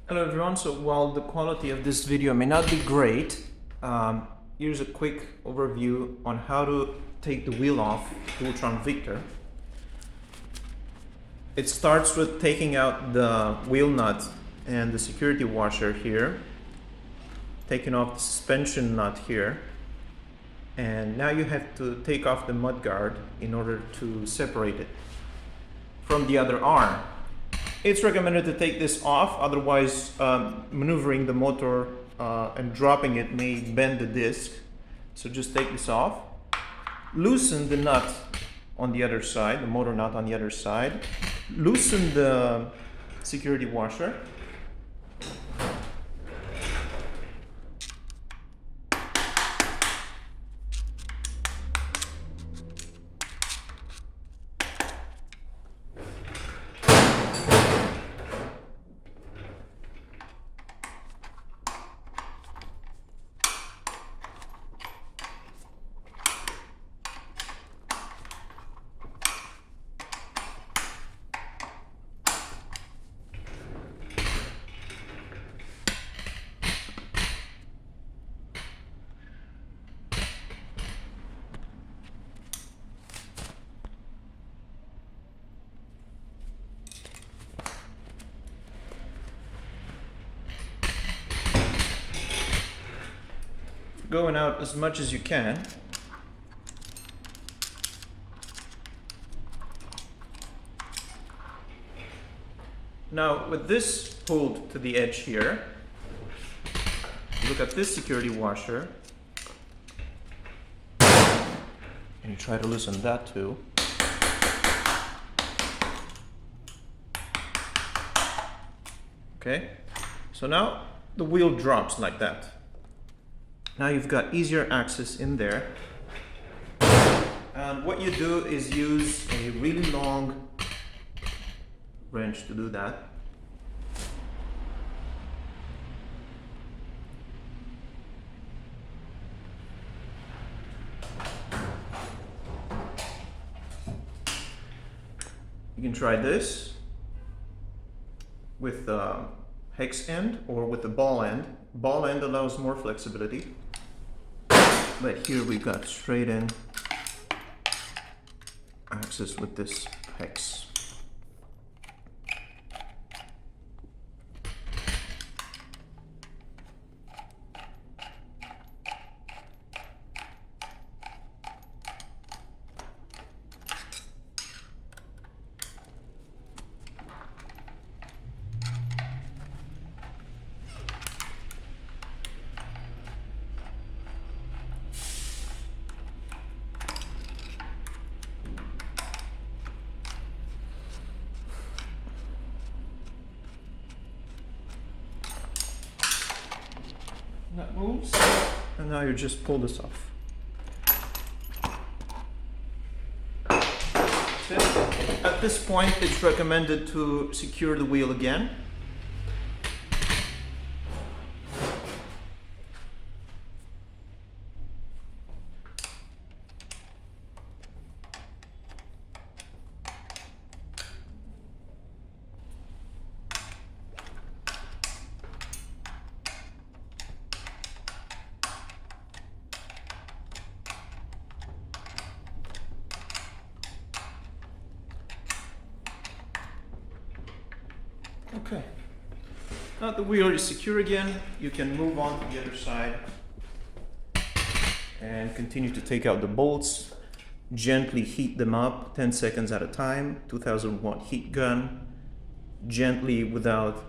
Hello everyone, so while the quality of this video may not be great, here's a quick overview on how to take the wheel off Dualtron Victor. It starts with taking out the wheel nut and the security washer here, taking off the suspension nut here, and now you have to take off the mud guard in order to separate it from the other arm. It's recommended to take this off, otherwise maneuvering the motor and dropping it may bend the disc. So just take this off. Loosen the nut on the other side, the motor nut on the other side. Loosen the security washer. Going out as much as you can. Now with this pulled to the edge here, look at this security washer and you try to loosen that too. Okay, so now the wheel drops like that. Now you've got easier access in there. And what you do is use a really long wrench to do that. You can try this with the hex end or with the ball end. Ball end allows more flexibility. But here we got straight in access with this hex. That moves, and now you just pull this off. Then, at this point, it's recommended to secure the wheel again. Okay, now the wheel is secure again, you can move on to the other side and continue to take out the bolts. Gently heat them up 10 seconds at a time, 2000 watt heat gun, gently without,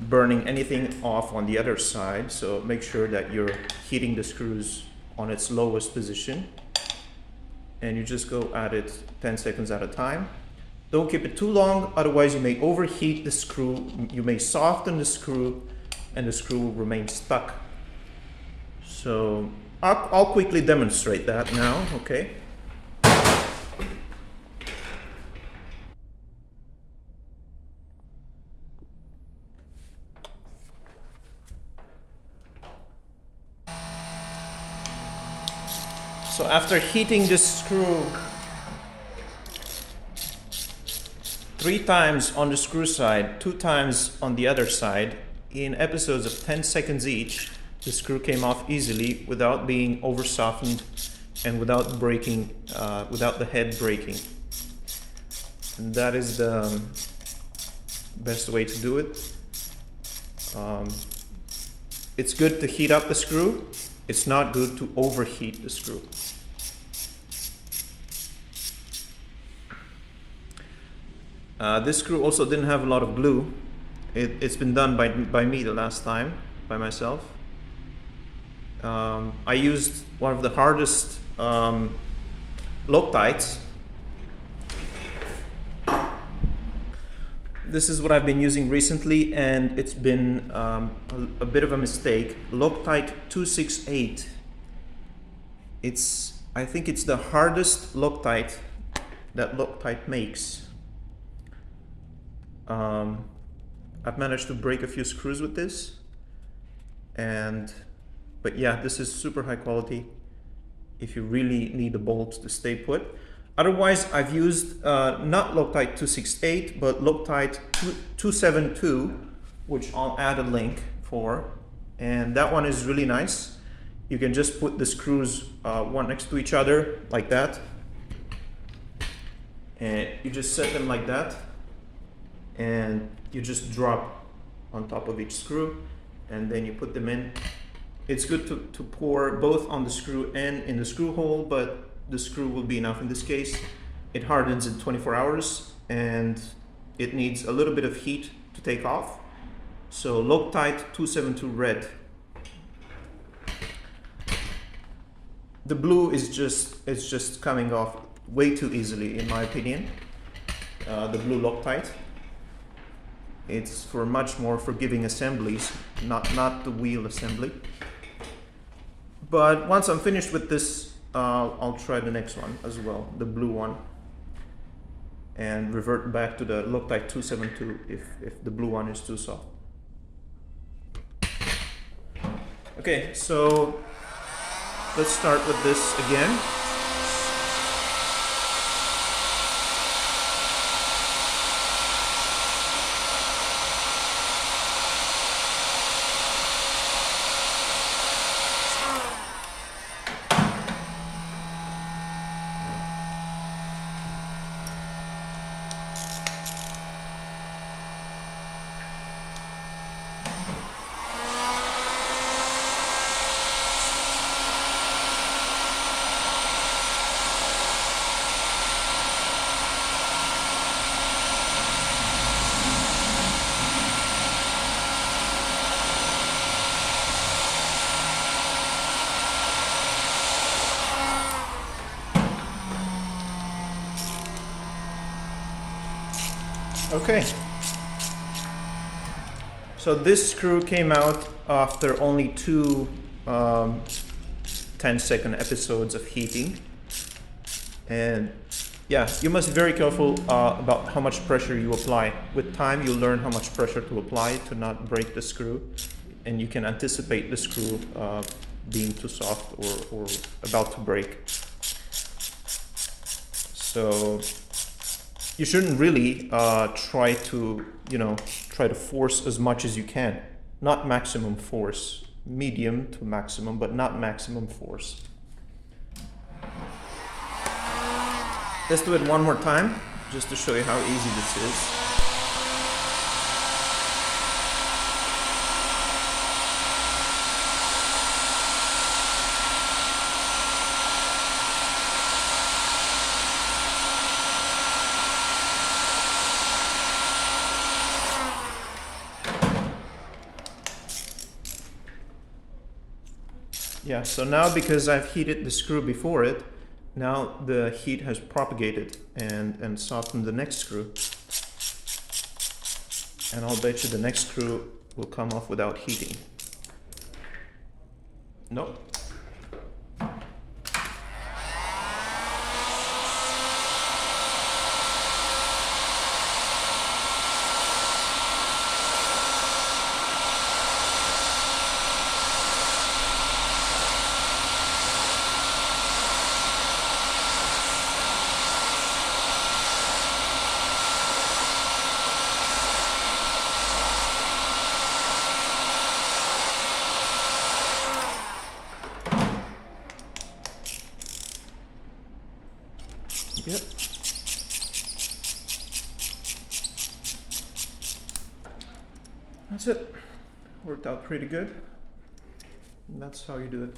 burning anything off on the other side. So make sure that you're heating the screws on its lowest position and you just go at it 10 seconds at a time. Don't keep it too long, otherwise you may overheat the screw, you may soften the screw, and the screw will remain stuck. So I'll quickly demonstrate that now, okay? So after heating the screw 3 times on the screw side, 2 times on the other side, in episodes of 10 seconds each. The screw came off easily without being over softened and without breaking, without the head breaking. And that is the best way to do it. It's good to heat up the screw. It's not good to overheat the screw. This screw also didn't have a lot of glue. It's been done by me the last time, by myself. I used one of the hardest Loctites. This is what I've been using recently, and it's been a bit of a mistake. Loctite 268. I think it's the hardest Loctite that Loctite makes. I've managed to break a few screws with this, but yeah, this is super high quality if you really need the bolts to stay put. Otherwise, I've used not Loctite 268, but Loctite 272, which I'll add a link for, and that one is really nice. You can just put the screws one next to each other like that, and you just set them like that, and you just drop on top of each screw, and then you put them in. It's good to pour both on the screw and in the screw hole, but the screw will be enough in this case. It hardens in 24 hours and it needs a little bit of heat to take off. So Loctite 272 red. The blue is just coming off way too easily, in my opinion. The blue Loctite. It's for much more forgiving assemblies, not the wheel assembly. But once I'm finished with this, I'll try the next one as well, the blue one, and revert back to the Loctite 272 if the blue one is too soft. Okay, so let's start with this again. Okay, so this screw came out after only 2 10-second episodes of heating, and yeah, you must be very careful about how much pressure you apply. With time, you'll learn how much pressure to apply to not break the screw, and you can anticipate the screw being too soft or about to break. So you shouldn't really try to force as much as you can. Not maximum force, medium to maximum, but not maximum force. Let's do it one more time, just to show you how easy this is. Yeah, so now because I've heated the screw before it, now the heat has propagated and softened the next screw. And I'll bet you the next screw will come off without heating. Nope. Yep. That's it. Worked out pretty good. And that's how you do it.